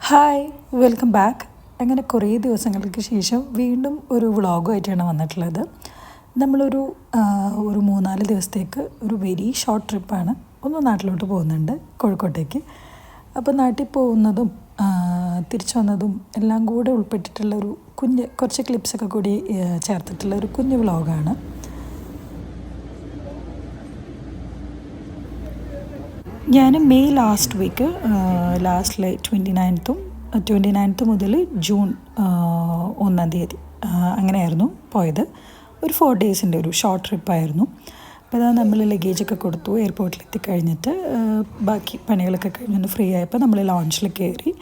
Hi, welcome back. അങ്ങനെ കുറേ ദിവസങ്ങൾക്ക് ശേഷം വീണ്ടും ഒരു വ്ളോഗുമായിട്ടാണ് വന്നിട്ടുള്ളത്. നമ്മളൊരു ഒരു 3-4 ദിവസത്തേക്ക് ഒരു വെരി ഷോർട്ട് ട്രിപ്പാണ് ഒന്ന് നാട്ടിലോട്ട് പോകുന്നുണ്ട്, കോഴിക്കോട്ടേക്ക്. അപ്പോൾ നാട്ടിൽ പോകുന്നതും തിരിച്ചു വന്നതും എല്ലാം കൂടെ ഉൾപ്പെട്ടിട്ടുള്ളൊരു കുറച്ച് ക്ലിപ്സൊക്കെ കൂടി ചേർത്തിട്ടുള്ള ഒരു കുഞ്ഞു വ്ളോഗാണ്. ഞാൻ മെയ് ലാസ്റ്റ് വീക്ക് ലാസ്റ്റിലെ 29th മുതൽ ജൂൺ 1 തീയതി അങ്ങനെയായിരുന്നു പോയത്. ഒരു 4 ഡേയ്സിൻ്റെ ഒരു ഷോർട്ട് ട്രിപ്പായിരുന്നു. അപ്പോൾ അതാ നമ്മൾ ലഗേജൊക്കെ കൊടുത്തു, എയർപോർട്ടിൽ എത്തിക്കഴിഞ്ഞിട്ട് ബാക്കി പണികളൊക്കെ കഴിഞ്ഞൊന്ന് ഫ്രീ ആയപ്പോൾ നമ്മൾ ലോഞ്ചിൽ കയറി.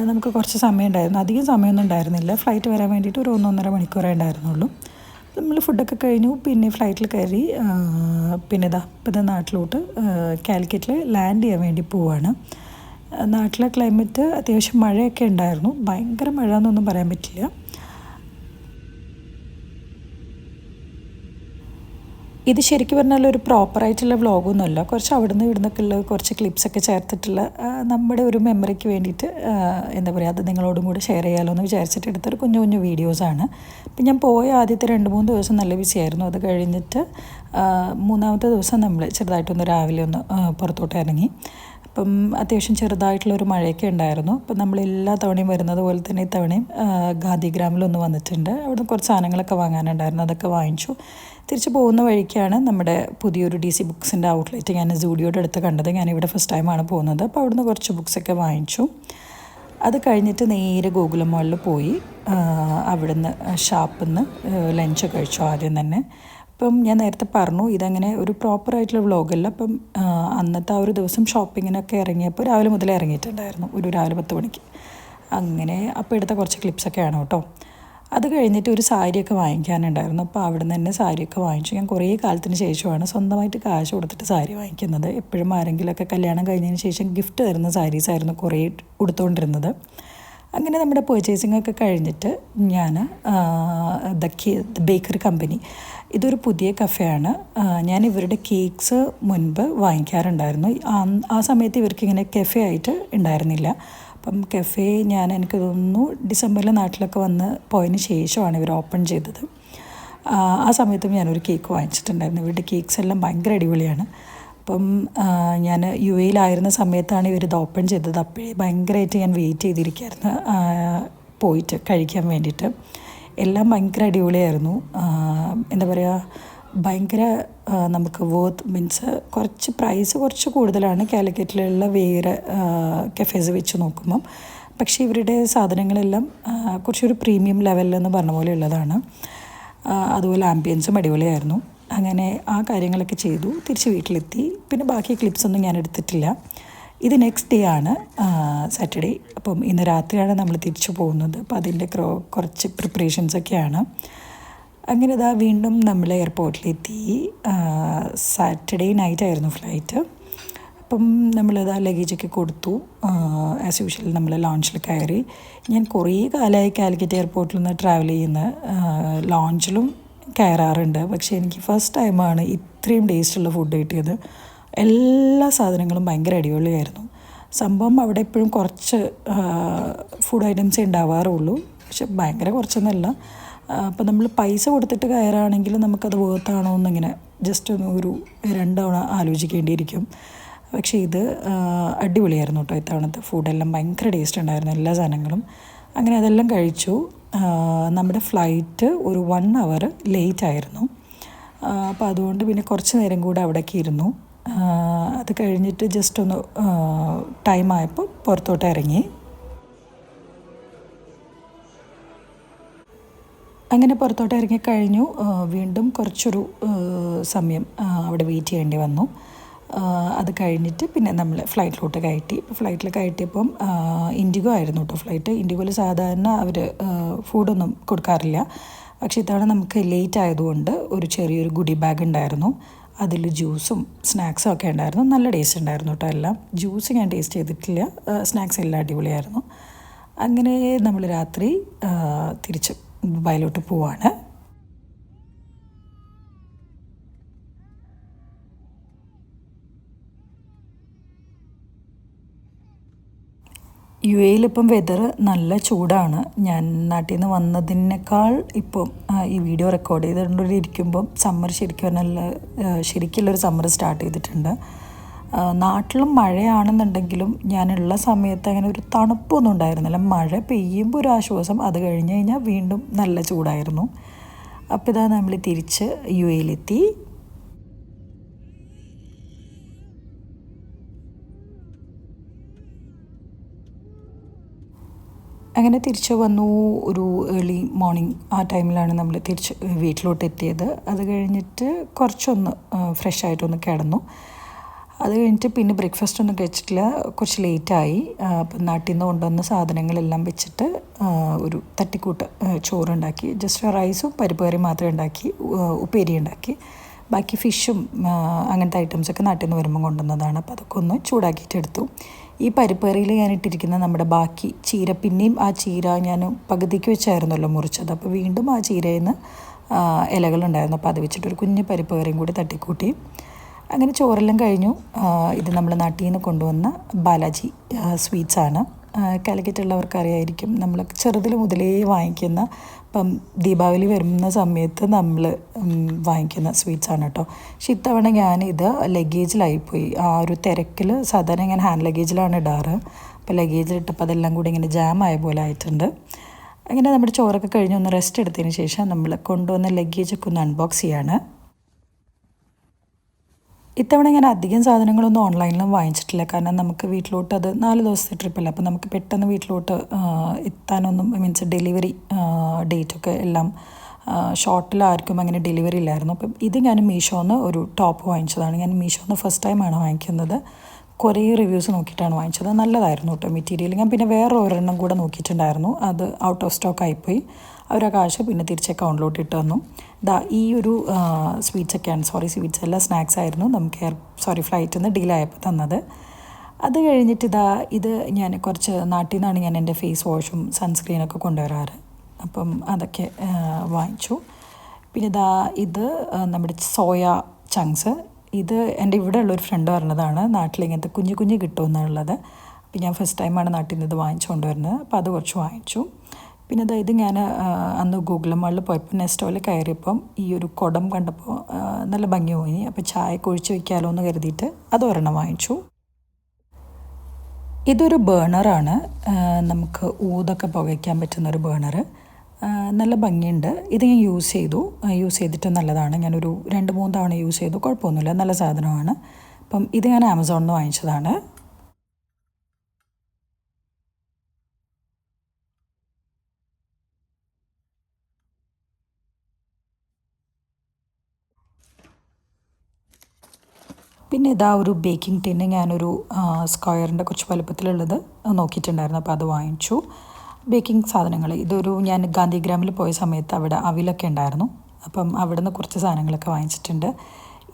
നമുക്ക് കുറച്ച് സമയം ഉണ്ടായിരുന്നു, അധികം സമയമൊന്നും ഉണ്ടായിരുന്നില്ല. ഫ്ലൈറ്റ് വരാൻ വേണ്ടിയിട്ട് ഒരു 1-1.5 മണിക്കൂറേ ഉണ്ടായിരുന്നുള്ളൂ. നമ്മൾ ഫുഡൊക്കെ കഴിഞ്ഞു, പിന്നെ ഫ്ലൈറ്റിൽ കയറി. പിന്നെ ഇപ്പം നാട്ടിലോട്ട് കാലിക്കറ്റിൽ ലാൻഡ് ചെയ്യാൻ വേണ്ടി പോവാണ്. നാട്ടിലെ ക്ലൈമറ്റ് അത്യാവശ്യം മഴയൊക്കെ ഉണ്ടായിരുന്നു. ഭയങ്കര മഴ എന്നൊന്നും പറയാൻ പറ്റില്ല. ഇത് ശരിക്കും പറഞ്ഞാൽ ഒരു പ്രോപ്പറായിട്ടുള്ള വ്ളോഗൊന്നുമല്ല, കുറച്ച് അവിടുന്ന് ഇവിടുന്നൊക്കെ ഉള്ള കുറച്ച് ക്ലിപ്സൊക്കെ ചേർത്തിട്ടുള്ള നമ്മുടെ ഒരു മെമ്മറിക്ക് വേണ്ടിയിട്ട് എന്താ പറയുക, അത് നിങ്ങളോടും കൂടെ ഷെയർ ചെയ്യാമല്ലോ എന്ന് വിചാരിച്ചിട്ട് എടുത്തൊരു കുഞ്ഞു കുഞ്ഞു വീഡിയോസാണ്. ഇപ്പം ഞാൻ പോയ ആദ്യത്തെ 2-3 ദിവസം നല്ല ബിസി ആയിരുന്നു. അത് കഴിഞ്ഞിട്ട് 3-ാമത്തെ ദിവസം നമ്മൾ ചെറുതായിട്ടൊന്ന് രാവിലെ ഒന്ന് പുറത്തോട്ട് ഇറങ്ങി. അപ്പം അത്യാവശ്യം ചെറുതായിട്ടുള്ളൊരു മഴയൊക്കെ ഉണ്ടായിരുന്നു. അപ്പം നമ്മൾ എല്ലാ തവണയും വരുന്നത് പോലെ തന്നെ ഇത്തവണയും ഗാന്ധിഗ്രാമിലൊന്ന് വന്നിട്ടുണ്ട്. അവിടെ കുറച്ച് സാധനങ്ങളൊക്കെ വാങ്ങാനുണ്ടായിരുന്നു, അതൊക്കെ വാങ്ങിച്ചു. തിരിച്ച് പോകുന്ന വഴിക്കാണ് നമ്മുടെ പുതിയൊരു DC ബുക്സിൻ്റെ ഔട്ട്ലെറ്റ് ഞാൻ സൂഡിയോയുടെ അടുത്ത് കണ്ടത്. ഞാനിവിടെ ഫസ്റ്റ് ടൈമാണ് പോകുന്നത്. അപ്പോൾ അവിടുന്ന് കുറച്ച് ബുക്സൊക്കെ വാങ്ങിച്ചു. അത് കഴിഞ്ഞിട്ട് നേരെ ഗോകുലം മാളിൽ പോയി അവിടുന്ന് ഷാപ്പിൽ നിന്ന് ലഞ്ച് കഴിച്ചു ആദ്യം തന്നെ. അപ്പം ഞാൻ നേരത്തെ പറഞ്ഞു ഇതങ്ങനെ ഒരു പ്രോപ്പറായിട്ടുള്ള വ്ളോഗല്ല. അപ്പം അന്നത്തെ ആ ഒരു ദിവസം ഷോപ്പിങ്ങിനൊക്കെ ഇറങ്ങിയപ്പോൾ രാവിലെ മുതലേ ഇറങ്ങിയിട്ടുണ്ടായിരുന്നു, ഒരു രാവിലെ 10 മണിക്ക്. അങ്ങനെ അപ്പോൾ എടുത്ത കുറച്ച് ക്ലിപ്സൊക്കെയാണ് കേട്ടോ. അത് കഴിഞ്ഞിട്ട് ഒരു സാരിയൊക്കെ വാങ്ങിക്കാനുണ്ടായിരുന്നു. അപ്പോൾ അവിടെ നിന്ന് തന്നെ സാരിയൊക്കെ വാങ്ങിച്ചു. ഞാൻ കുറേ കാലത്തിന് ശേഷമാണ് സ്വന്തമായിട്ട് കാശ് കൊടുത്തിട്ട് സാരി വാങ്ങിക്കുന്നത്. എപ്പോഴും ആരെങ്കിലുമൊക്കെ കല്യാണം കഴിഞ്ഞതിന് ശേഷം ഗിഫ്റ്റ് തരുന്ന സാരീസായിരുന്നു കുറേ ഉടുത്തുകൊണ്ടിരുന്നത്. അങ്ങനെ നമ്മുടെ പർച്ചേസിംഗ് ഒക്കെ കഴിഞ്ഞിട്ട് ഞാൻ ദ ബേക്കറി കമ്പനി, ഇതൊരു പുതിയ കഫേയാണ്. ഞാൻ ഇവരുടെ കേക്ക്സ് മുൻപ് വാങ്ങിക്കാറുണ്ടായിരുന്നു. ആ സമയത്ത് ഇവർക്കിങ്ങനെ കഫേ ആയിട്ട് ഉണ്ടായിരുന്നില്ല. അപ്പം കഫേ എനിക്ക് തോന്നുന്നു ഡിസംബറിൽ നാട്ടിലൊക്കെ വന്ന് പോയതിന് ശേഷമാണ് ഇവർ ഓപ്പൺ ചെയ്തത്. ആ സമയത്തും ഞാനൊരു കേക്ക് വാങ്ങിച്ചിട്ടുണ്ടായിരുന്നു. ഇവരുടെ കേക്ക്സ് എല്ലാം ഭയങ്കര അടിപൊളിയാണ്. അപ്പം ഞാൻ UAE സമയത്താണ് ഇവരിത് ഓപ്പൺ ചെയ്തത്. അപ്പോഴേ ഭയങ്കരമായിട്ട് ഞാൻ വെയിറ്റ് ചെയ്തിരിക്കുകയായിരുന്നു പോയിട്ട് കഴിക്കാൻ വേണ്ടിയിട്ട്. എല്ലാം ഭയങ്കര അടിപൊളിയായിരുന്നു. എന്താ പറയുക, ഭയങ്കര നമുക്ക് മീൻസ് കുറച്ച് പ്രൈസ് കുറച്ച് കൂടുതലാണ് കാലിക്കറ്റിലുള്ള വേറെ കഫേസ് വെച്ച് നോക്കുമ്പം. പക്ഷേ ഇവരുടെ സാധനങ്ങളെല്ലാം കുറച്ചൊരു പ്രീമിയം ലെവലിലെന്ന് പറഞ്ഞ പോലെ ഉള്ളതാണ്. അതുപോലെ ആംബിയൻസും അടിപൊളിയായിരുന്നു. അങ്ങനെ ആ കാര്യങ്ങളൊക്കെ ചെയ്തു, തിരിച്ച് വീട്ടിലെത്തി. പിന്നെ ബാക്കി ക്ലിപ്സൊന്നും ഞാൻ എടുത്തിട്ടില്ല. ഇത് നെക്സ്റ്റ് ഡേ ആണ്, സാറ്റർഡേ. അപ്പം ഇന്ന് രാത്രിയാണ് നമ്മൾ തിരിച്ചു പോകുന്നത്. അപ്പോൾ അതിൻ്റെ കുറച്ച് പ്രിപ്പറേഷൻസൊക്കെയാണ്. അങ്ങനെ ഇതാ വീണ്ടും നമ്മൾ എയർപോർട്ടിലെത്തി. Saturday നൈറ്റായിരുന്നു flight. അപ്പം നമ്മളിതാ ലഗേജൊക്കെ കൊടുത്തു. ആസ് യൂഷ്വൽ നമ്മൾ ലോഞ്ചിൽ കയറി. ഞാൻ കുറേ കാലമായി കാലിക്കറ്റ് എയർപോർട്ടിൽ നിന്ന് ട്രാവൽ ചെയ്യുന്ന, ലോഞ്ചിലും കയറാറുണ്ട്. പക്ഷേ എനിക്ക് ഫസ്റ്റ് ടൈമാണ് ഇത്രയും ടേസ്റ്റുള്ള ഫുഡ് കിട്ടിയത്. എല്ലാ സാധനങ്ങളും ഭയങ്കര അടിപൊളിയായിരുന്നു. സംഭവം അവിടെ എപ്പോഴും കുറച്ച് ഫുഡ് ഐറ്റംസേ ഉണ്ടാവാറുള്ളൂ, പക്ഷെ ഭയങ്കര കുറച്ചൊന്നുമല്ല. അപ്പോൾ നമ്മൾ പൈസ കൊടുത്തിട്ട് കയറുകയാണെങ്കിൽ നമുക്കത് വേർത്താണോ എന്നിങ്ങനെ ജസ്റ്റ് ഒരു 2 തവണ ആലോചിക്കേണ്ടിയിരിക്കും. പക്ഷേ ഇത് അടിപൊളിയായിരുന്നു കേട്ടോ. ഇത്തവണത്തെ ഫുഡെല്ലാം ഭയങ്കര ടേസ്റ്റ് ഉണ്ടായിരുന്നു, എല്ലാ സാധനങ്ങളും. അങ്ങനെ അതെല്ലാം കഴിച്ചു. നമ്മുടെ ഫ്ലൈറ്റ് ഒരു 1 hour ലേറ്റ് ആയിരുന്നു. അപ്പോൾ അതുകൊണ്ട് പിന്നെ കുറച്ച് നേരം കൂടെ അവിടേക്ക് ഇരുന്നു. അത് കഴിഞ്ഞിട്ട് ജസ്റ്റ് ഒന്ന് ടൈമായപ്പോൾ പുറത്തോട്ട് ഇറങ്ങി. അങ്ങനെ പുറത്തോട്ട് ഇറങ്ങിക്കഴിഞ്ഞു. വീണ്ടും കുറച്ചൊരു സമയം അവിടെ വെയിറ്റ് ചെയ്യേണ്ടി വന്നു. അത് കഴിഞ്ഞിട്ട് പിന്നെ നമ്മൾ ഫ്ലൈറ്റിലോട്ട് കയറ്റി. ഇപ്പോൾ ഫ്ലൈറ്റിൽ കയറ്റിയപ്പം ഇൻഡിഗോ ആയിരുന്നു കേട്ടോ ഫ്ലൈറ്റ്. ഇൻഡിഗോയിൽ സാധാരണ അവർ ഫുഡൊന്നും കൊടുക്കാറില്ല. പക്ഷേ ഇത്തവണ നമുക്ക് ലേറ്റ് ആയതുകൊണ്ട് ഒരു ചെറിയൊരു ഗുഡി ബാഗ് ഉണ്ടായിരുന്നു. അതിൽ ജ്യൂസും സ്നാക്സും ഒക്കെ ഉണ്ടായിരുന്നു. നല്ല ടേസ്റ്റ് ഉണ്ടായിരുന്നു കേട്ടോ എല്ലാം. ജ്യൂസ് ഞാൻ ടേസ്റ്റ് ചെയ്തിട്ടില്ല, സ്നാക്സ് എല്ലാം അടിപൊളിയായിരുന്നു. അങ്ങനെ നമ്മൾ രാത്രി തിരിച്ച് ദുബായിലോട്ട് പോവാണ്. യു എയിലിപ്പം വെതർ നല്ല ചൂടാണ്. ഞാൻ നാട്ടിൽ നിന്ന് വന്നതിനേക്കാൾ ഇപ്പം ഈ വീഡിയോ റെക്കോർഡ് ചെയ്തുകൊണ്ടിരിക്കുമ്പം സമ്മർ ശരിക്കും നല്ല ശരിക്കുള്ളൊരു സമ്മർ സ്റ്റാർട്ട് ചെയ്തിട്ടുണ്ട്. നാട്ടിലും മഴയാണെന്നുണ്ടെങ്കിലും ഞാനുള്ള സമയത്ത് അങ്ങനെ ഒരു തണുപ്പൊന്നും ഉണ്ടായിരുന്നില്ല. മഴ പെയ്യുമ്പോൾ ഒരു ആശ്വാസം, അത് കഴിഞ്ഞ് കഴിഞ്ഞാൽ വീണ്ടും നല്ല ചൂടായിരുന്നു. അപ്പോൾ ഇതാ നമ്മൾ തിരിച്ച് യു എയിലെത്തി. അങ്ങനെ തിരിച്ച് വന്നു. ഒരു ഏർലി മോർണിംഗ് ആ ടൈമിലാണ് നമ്മൾ തിരിച്ച് വീട്ടിലോട്ട് എത്തിയത്. അത് കഴിഞ്ഞിട്ട് കുറച്ചൊന്ന് ഫ്രഷ് ആയിട്ടൊന്ന് കിടന്നു. അത് കഴിഞ്ഞിട്ട് പിന്നെ ബ്രേക്ക്ഫാസ്റ്റ് ഒന്നും കഴിച്ചിട്ടില്ല, കുറച്ച് ലേറ്റായി. അപ്പം നാട്ടിൽ നിന്ന് കൊണ്ടുവന്ന സാധനങ്ങളെല്ലാം വെച്ചിട്ട് ഒരു തട്ടിക്കൂട്ട് ചോറുണ്ടാക്കി. ജസ്റ്റ് റൈസും പരിപ്പ് കറിയും മാത്രമേ ഉണ്ടാക്കി, ഉപ്പേരി ഉണ്ടാക്കി. ബാക്കി ഫിഷും അങ്ങനത്തെ ഐറ്റംസൊക്കെ നാട്ടിൽ നിന്ന് വരുമ്പോൾ കൊണ്ടുവന്നതാണ്. അപ്പോൾ അതൊക്കെ ഒന്ന് ചൂടാക്കിയിട്ട് എടുത്തു. ഈ പരിപ്പ് കറിയിൽ ഞാൻ ഇട്ടിരിക്കുന്ന നമ്മുടെ ബാക്കി ചീര, പിന്നെയും ആ ചീര ഞാൻ പകുതിക്ക് വെച്ചായിരുന്നല്ലോ മുറിച്ചത്. അപ്പോൾ വീണ്ടും ആ ചീരയിൽ നിന്ന് ഇലകളുണ്ടായിരുന്നു. അപ്പോൾ അത് വെച്ചിട്ടൊരു കുഞ്ഞ് പരിപ്പ് കറിയും കൂടി തട്ടിക്കൂട്ടി. അങ്ങനെ ചോറെല്ലാം കഴിഞ്ഞു. ഇത് നമ്മൾ നാട്ടിൽ നിന്ന് കൊണ്ടുവന്ന ബാലാജി സ്വീറ്റ്സാണ്. കാലിക്കറ്റുള്ളവർക്ക് അറിയായിരിക്കും, നമ്മൾ ചെറുതിൽ മുതലേ വാങ്ങിക്കുന്ന, ഇപ്പം ദീപാവലി വരുന്ന സമയത്ത് നമ്മൾ വാങ്ങിക്കുന്ന സ്വീറ്റ്സാണ് കേട്ടോ. പക്ഷെ ഇത്തവണ ഞാനിത് ലഗേജിലായിപ്പോയി. ആ ഒരു തിരക്കിൽ സാധാരണ ഞാൻ ഹാൻഡ് ലഗേജിലാണ് ഇടാറ്. അപ്പോൾ ലഗേജിലിട്ടപ്പോൾ അതെല്ലാം കൂടി ഇങ്ങനെ ജാം ആയ പോലെ ആയിട്ടുണ്ട്. അങ്ങനെ നമ്മുടെ ചോറൊക്കെ കഴിഞ്ഞ് ഒന്ന് റെസ്റ്റ് എടുത്തതിന് ശേഷം നമ്മൾ കൊണ്ടുവന്ന ലഗേജൊക്കെ ഒന്ന് അൺബോക്സ് ചെയ്യാണ്. ഇത്തവണ ഞാൻ അധികം സാധനങ്ങളൊന്നും ഓൺലൈനിലും വാങ്ങിച്ചിട്ടില്ല. കാരണം നമുക്ക് വീട്ടിലോട്ട് അത് 4 ദിവസത്തെ ട്രിപ്പല്ല. അപ്പോൾ നമുക്ക് പെട്ടെന്ന് വീട്ടിലോട്ട് എത്താനൊന്നും, മീൻസ് ഡെലിവറി ഡേറ്റൊക്കെ എല്ലാം ഷോർട്ടിലായിരിക്കും, അങ്ങനെ ഡെലിവറി ഇല്ലായിരുന്നു. അപ്പം ഇത് ഞാൻ മീഷോന്ന് ഒരു ടോപ്പ് വാങ്ങിച്ചതാണ്. ഞാൻ മീഷോന്ന് ഫസ്റ്റ് ടൈമാണ് വാങ്ങിക്കുന്നത്. കുറേ റിവ്യൂസ് നോക്കിയിട്ടാണ് വാങ്ങിച്ചത്. നല്ലതായിരുന്നു കേട്ടോ മെറ്റീരിയൽ. ഞാൻ പിന്നെ വേറെ ഒരെണ്ണം കൂടെ നോക്കിയിട്ടുണ്ടായിരുന്നു, അത് ഔട്ട് ഓഫ് സ്റ്റോക്ക് ആയിപ്പോയി. അവരാ കാശ് പിന്നെ തിരിച്ച് അക്കൗണ്ടിലോട്ട് ഇട്ട് തന്നു. ഈ ഒരു സ്വീറ്റ്സൊക്കെയാണ്, സ്വീറ്റ്സ് അല്ല, സ്നാക്സ് ആയിരുന്നു നമുക്ക് ഫ്ലൈറ്റിൽ നിന്ന് ഡീലായപ്പോൾ തന്നത്. അത് കഴിഞ്ഞിട്ട് ഇത് ഞാൻ കുറച്ച് നാട്ടിൽ നിന്നാണ് ഞാൻ എൻ്റെ ഫേസ് വാഷും സൺസ്ക്രീനൊക്കെ കൊണ്ടുവരാറ്. അപ്പം അതൊക്കെ വാങ്ങിച്ചു. പിന്നെ ഇത് നമ്മുടെ സോയ ചങ്ക്സ്. ഇത് എൻ്റെ ഇവിടെ ഉള്ളൊരു ഫ്രണ്ട് പറഞ്ഞതാണ്, നാട്ടിലിങ്ങനത്തെ കുഞ്ഞ് കിട്ടുമെന്നുള്ളത്. അപ്പോൾ ഞാൻ ഫസ്റ്റ് ടൈമാണ് നാട്ടിൽ നിന്ന് ഇത് വാങ്ങിച്ചു കൊണ്ടുവരുന്നത്. അപ്പോൾ അത് കുറച്ച് വാങ്ങിച്ചു. പിന്നെ ഇത് ഞാൻ അന്ന് ഗൂഗിൾ മാളിൽ പോയപ്പോൾ നെസ്റ്റോയിൽ കയറിയപ്പം ഈ ഒരു കുടം കണ്ടപ്പോൾ നല്ല ഭംഗി തോന്നി. അപ്പോൾ ചായ കുഴിച്ച് വയ്ക്കാമല്ലോ എന്ന് കരുതിയിട്ട് അത് ഒരെണ്ണം വാങ്ങിച്ചു. ഇതൊരു ബേണറാണ്, നമുക്ക് ഊതൊക്കെ പുകയ്ക്കാൻ പറ്റുന്നൊരു ബേണർ. നല്ല ഭംഗിയുണ്ട്. ഇത് ഞാൻ യൂസ് ചെയ്തിട്ട് നല്ലതാണ്. ഞാനൊരു 2-3 തവണ യൂസ് ചെയ്തു, കുഴപ്പമൊന്നുമില്ല, നല്ല സാധനമാണ്. അപ്പം ഇത് ഞാൻ ആമസോണിൽ നിന്ന് വാങ്ങിച്ചതാണ്. പിന്നെ ഒരു ബേക്കിംഗ് ടിന്ന് ഞാനൊരു സ്ക്വയറിൻ്റെ കുറച്ച് വലുപ്പത്തിലുള്ളത് നോക്കിയിട്ടുണ്ടായിരുന്നു. അപ്പോൾ അത് വാങ്ങിച്ചു. ബേക്കിംഗ് സാധനങ്ങൾ ഞാൻ ഗാന്ധിഗ്രാമിൽ പോയ സമയത്ത് അവിടെ അവിലൊക്കെ ഉണ്ടായിരുന്നു. അപ്പം അവിടെ നിന്ന് കുറച്ച് സാധനങ്ങളൊക്കെ വാങ്ങിച്ചിട്ടുണ്ട്.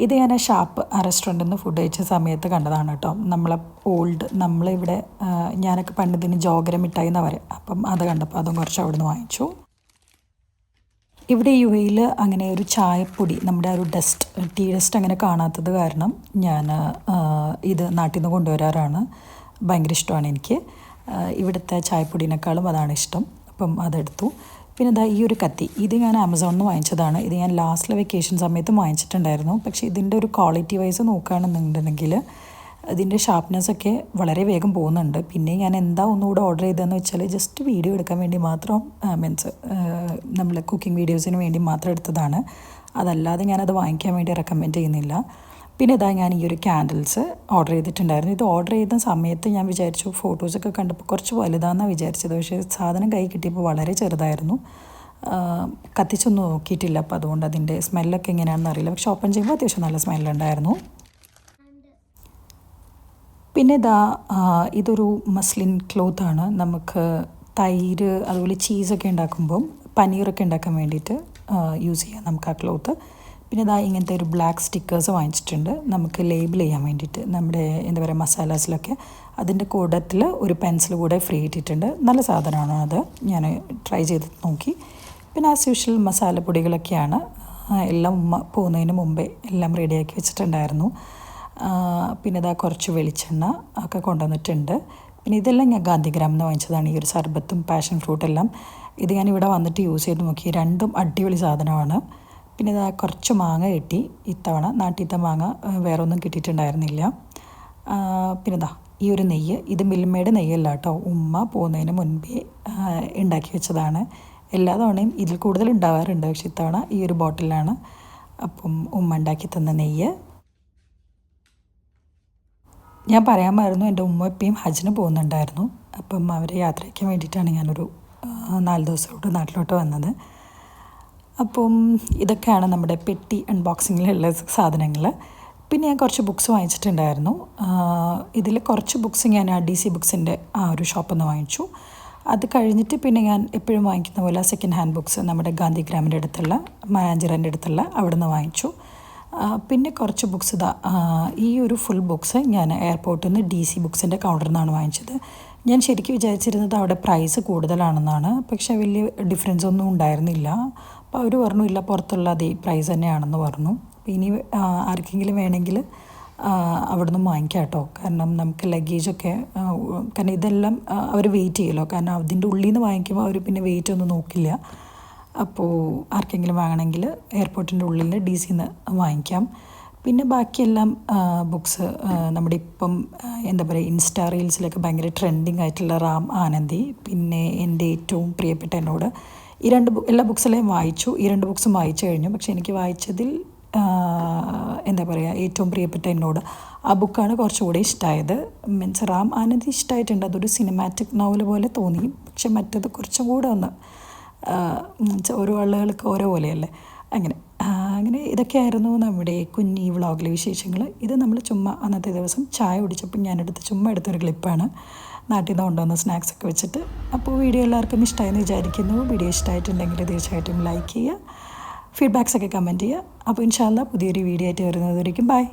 ഇത് ഞാൻ ഷാപ്പ് റെസ്റ്റോറൻറ്റിൽ നിന്ന് ഫുഡ് കഴിച്ച സമയത്ത് കണ്ടതാണ് കേട്ടോ. നമ്മളിവിടെ ഞാനൊക്കെ പണ്ടിതിന് ജോഗര മിഠായി എന്നാണ് പറയുക. അപ്പം അത് കണ്ടപ്പോൾ അതും കുറച്ച് അവിടെ നിന്ന് വാങ്ങിച്ചു. ഇവിടെ യു എയിൽ അങ്ങനെ ഒരു ചായപ്പൊടി, നമ്മുടെ ഒരു ടീ ഡസ്റ്റ് അങ്ങനെ കാണാത്തത് കാരണം ഞാൻ ഇത് നാട്ടിൽ നിന്ന് കൊണ്ടുവരാറാണ്. ഭയങ്കര ഇഷ്ടമാണ് എനിക്ക്. ഇവിടുത്തെ ചായപ്പൊടിനേക്കാളും അതാണ് ഇഷ്ടം. അപ്പം അതെടുത്തു. പിന്നെ ഈ ഒരു കത്തി, ഇത് ഞാൻ ആമസോണിൽ നിന്ന് വാങ്ങിച്ചതാണ്. ഇത് ഞാൻ ലാസ്റ്റിലെ വെക്കേഷൻ സമയത്തും വാങ്ങിച്ചിട്ടുണ്ടായിരുന്നു. പക്ഷേ ഇതിൻ്റെ ഒരു ക്വാളിറ്റി വൈസ് നോക്കുകയാണെന്നുണ്ടെങ്കിൽ ഇതിൻ്റെ ഷാർപ്നെസ്സൊക്കെ വളരെ വേഗം പോകുന്നുണ്ട്. പിന്നെ ഞാൻ ഒന്നുകൂടെ ഓർഡർ ചെയ്തതെന്ന് വെച്ചാൽ ജസ്റ്റ് വീഡിയോ എടുക്കാൻ വേണ്ടി മാത്രം, നമ്മൾ കുക്കിംഗ് വീഡിയോസിന് വേണ്ടി മാത്രം എടുത്തതാണ്. അതല്ലാതെ ഞാനത് വാങ്ങിക്കാൻ വേണ്ടി റെക്കമെൻഡ് ചെയ്യുന്നില്ല. പിന്നെ ഞാൻ ഈ ഒരു ക്യാൻഡിൽസ് ഓർഡർ ചെയ്തിട്ടുണ്ടായിരുന്നു. ഇത് ഓർഡർ ചെയ്ത സമയത്ത് ഞാൻ വിചാരിച്ചു, ഫോട്ടോസൊക്കെ കണ്ടപ്പോൾ കുറച്ച് വലുതാണെന്നാണ് വിചാരിച്ചത്. പക്ഷേ സാധനം കൈ കിട്ടിയപ്പോൾ വളരെ ചെറുതായിരുന്നു. കത്തിച്ചൊന്നും നോക്കിയിട്ടില്ല, അപ്പോൾ അതുകൊണ്ട് അതിൻ്റെ സ്മെല്ലൊക്കെ എങ്ങനെയാണെന്ന് അറിയില്ല. പക്ഷെ ഓപ്പൺ ചെയ്യുമ്പോൾ അത്യാവശ്യം നല്ല സ്മെല്ലുണ്ടായിരുന്നു. പിന്നെ ഇതൊരു മസ്ലിൻ ക്ലോത്താണ്. നമുക്ക് തൈര് അതുപോലെ ചീസൊക്കെ ഉണ്ടാക്കുമ്പം പനീറൊക്കെ ഉണ്ടാക്കാൻ വേണ്ടിയിട്ട് യൂസ് ചെയ്യാം നമുക്ക് ആ ക്ലോത്ത്. പിന്നെ ഇങ്ങനത്തെ ഒരു ബ്ലാക്ക് സ്റ്റിക്കേഴ്സ് വാങ്ങിച്ചിട്ടുണ്ട്, നമുക്ക് ലേബിൾ ചെയ്യാൻ വേണ്ടിയിട്ട്. നമ്മുടെ മസാലാസിലൊക്കെ അതിൻ്റെ കൂട്ടത്തിൽ ഒരു പെൻസിൽ കൂടെ ഫ്രീ ഇട്ടിട്ടുണ്ട്. നല്ല സാധനമാണ് അത്, ഞാൻ ട്രൈ ചെയ്ത് നോക്കി. പിന്നെ ആസ് യൂഷ്വൽ മസാലപ്പൊടികളൊക്കെയാണ്. എല്ലാം പോകുന്നതിന് മുമ്പേ എല്ലാം റെഡിയാക്കി വെച്ചിട്ടുണ്ടായിരുന്നു. പിന്നെ കുറച്ച് വെളിച്ചെണ്ണ ഒക്കെ കൊണ്ടുവന്നിട്ടുണ്ട്. പിന്നെ ഇതെല്ലാം ഞാൻ ഗാന്ധിഗ്രാമിൽ നിന്ന് വാങ്ങിച്ചതാണ്. ഈ ഒരു സർബത്തും പാഷൻ ഫ്രൂട്ടെല്ലാം ഇത് ഞാൻ ഇവിടെ വന്നിട്ട് യൂസ് ചെയ്ത് നോക്കി. രണ്ടും അടിപൊളി സാധനമാണ്. പിന്നെ ഇതാ കുറച്ച് മാങ്ങ കിട്ടി ഇത്തവണ. നാട്ടിലത്തെ മാങ്ങ വേറെ ഒന്നും കിട്ടിയിട്ടുണ്ടായിരുന്നില്ല. പിന്നെ ഇതാ ഈ ഒരു നെയ്യ്, ഇത് മിൽമയുടെ നെയ്യല്ല കേട്ടോ, ഉമ്മ പോകുന്നതിന് മുൻപേ ഉണ്ടാക്കി വെച്ചതാണ്. എല്ലാ തവണയും ഇതിൽ കൂടുതൽ ഉണ്ടാവാറുണ്ട്, പക്ഷെ ഇത്തവണ ഈ ഒരു ബോട്ടിലാണ്. അപ്പം ഉമ്മ ഉണ്ടാക്കി തന്ന നെയ്യ്. ഞാൻ പറയാൻ മറന്നു, എൻ്റെ ഉമ്മ ഇപ്പം ഹജ്ജിന് പോകുന്നുണ്ടായിരുന്നു. അപ്പം അവരെ യാത്രയ്ക്ക് വേണ്ടിയിട്ടാണ് ഞാനൊരു 4 ദിവസത്തോട്ട് നാട്ടിലോട്ട് വന്നത്. അപ്പം ഇതൊക്കെയാണ് നമ്മുടെ പെട്ടി അൺബോക്സിങ്ങിലുള്ള സാധനങ്ങൾ. പിന്നെ ഞാൻ കുറച്ച് ബുക്സ് വാങ്ങിച്ചിട്ടുണ്ടായിരുന്നു. ഇതിൽ കുറച്ച് ബുക്സ് ഞാൻ DC ബുക്സിൻ്റെ ആ ഒരു ഷോപ്പിൽ നിന്ന് വാങ്ങിച്ചു. അത് കഴിഞ്ഞിട്ട് പിന്നെ ഞാൻ എപ്പോഴും വാങ്ങിക്കുന്ന പോലെ സെക്കൻഡ് ഹാൻഡ് ബുക്സ് നമ്മുടെ ഗാന്ധിഗ്രാമിൻ്റെ അടുത്തുള്ള മാനാഞ്ചിറൻ്റെ അടുത്തുള്ള അവിടെ നിന്ന് വാങ്ങിച്ചു. പിന്നെ കുറച്ച് ബുക്സ് ഈ ഒരു ഫുൾ ബുക്സ് ഞാൻ എയർപോർട്ടിൽ നിന്ന് DC ബുക്സിൻ്റെ കൗണ്ടറിൽ നിന്നാണ് വാങ്ങിച്ചത്. ഞാൻ ശരിക്കും വിചാരിച്ചിരുന്നത് അവിടെ പ്രൈസ് കൂടുതലാണെന്നാണ്, പക്ഷേ വലിയ ഡിഫറൻസ് ഒന്നും ഉണ്ടായിരുന്നില്ല. അപ്പോൾ അവർ പറഞ്ഞു ഇല്ല, പുറത്തുള്ള അതേ പ്രൈസ് തന്നെയാണെന്ന് പറഞ്ഞു. അപ്പോൾ ഇനി ആർക്കെങ്കിലും വേണമെങ്കിൽ അവിടെ നിന്ന് വാങ്ങിക്കാം കേട്ടോ. കാരണം നമുക്ക് ലഗേജൊക്കെ, കാരണം ഇതെല്ലാം അവർ വെയിറ്റ് ചെയ്യുമല്ലോ, കാരണം അതിൻ്റെ ഉള്ളിൽ നിന്ന് വാങ്ങിക്കുമ്പോൾ അവർ പിന്നെ വെയിറ്റ് ഒന്നും നോക്കില്ല. അപ്പോൾ ആർക്കെങ്കിലും വാങ്ങണമെങ്കിൽ എയർപോർട്ടിൻ്റെ ഉള്ളിൽ DCന്ന് വാങ്ങിക്കാം. പിന്നെ ബാക്കിയെല്ലാം ബുക്സ് നമ്മുടെ ഇപ്പം എന്താ പറയുക, ഇൻസ്റ്റാ റീൽസിലൊക്കെ ഭയങ്കര ട്രെൻഡിങ് ആയിട്ടുള്ള റാം ആനന്ദി, പിന്നെ എൻ്റെ ഏറ്റവും പ്രിയപ്പെട്ട എന്നോട്, ഈ എല്ലാ ബുക്സെല്ലാം വായിച്ചു. ഈ 2 ബുക്സും വായിച്ചു കഴിഞ്ഞു. പക്ഷേ എനിക്ക് വായിച്ചതിൽ എന്താ പറയുക, ഏറ്റവും പ്രിയപ്പെട്ട എന്നോട് ആ ബുക്കാണ് കുറച്ചുകൂടി ഇഷ്ടമായത്. മീൻസ് റാം ആനന്ദി ഇഷ്ടമായിട്ടുണ്ട്, അതൊരു സിനിമാറ്റിക് നോവൽ പോലെ തോന്നി. പക്ഷെ മറ്റത് കുറച്ചും കൂടെ ഒന്ന് ഓരോ ആളുകൾക്ക് ഓരോ പോലെയല്ലേ, അങ്ങനെ ഇതൊക്കെയായിരുന്നു നമ്മുടെ കുഞ്ഞി വ്ളോഗിലെ വിശേഷങ്ങൾ. ഇത് നമ്മൾ ചുമ്മാ അന്നത്തെ ദിവസം ചായ കുടിച്ചപ്പോൾ ചുമ്മാ എടുത്തൊരു ക്ലിപ്പാണ്, നാട്ടിൽ നിന്ന് കൊണ്ടുവന്ന സ്നാക്സൊക്കെ വെച്ചിട്ട്. അപ്പോൾ വീഡിയോ എല്ലാവർക്കും ഇഷ്ടമായെന്ന് വിചാരിക്കുന്നു. വീഡിയോ ഇഷ്ടമായിട്ടുണ്ടെങ്കിൽ തീർച്ചയായിട്ടും ലൈക്ക് ചെയ്യുക, ഫീഡ്ബാക്സൊക്കെ കമൻറ്റ് ചെയ്യുക. അപ്പോൾ ഇൻഷാ അല്ലാഹ് പുതിയൊരു വീഡിയോ ആയിട്ട് വരുന്നതായിരിക്കും. ബൈ.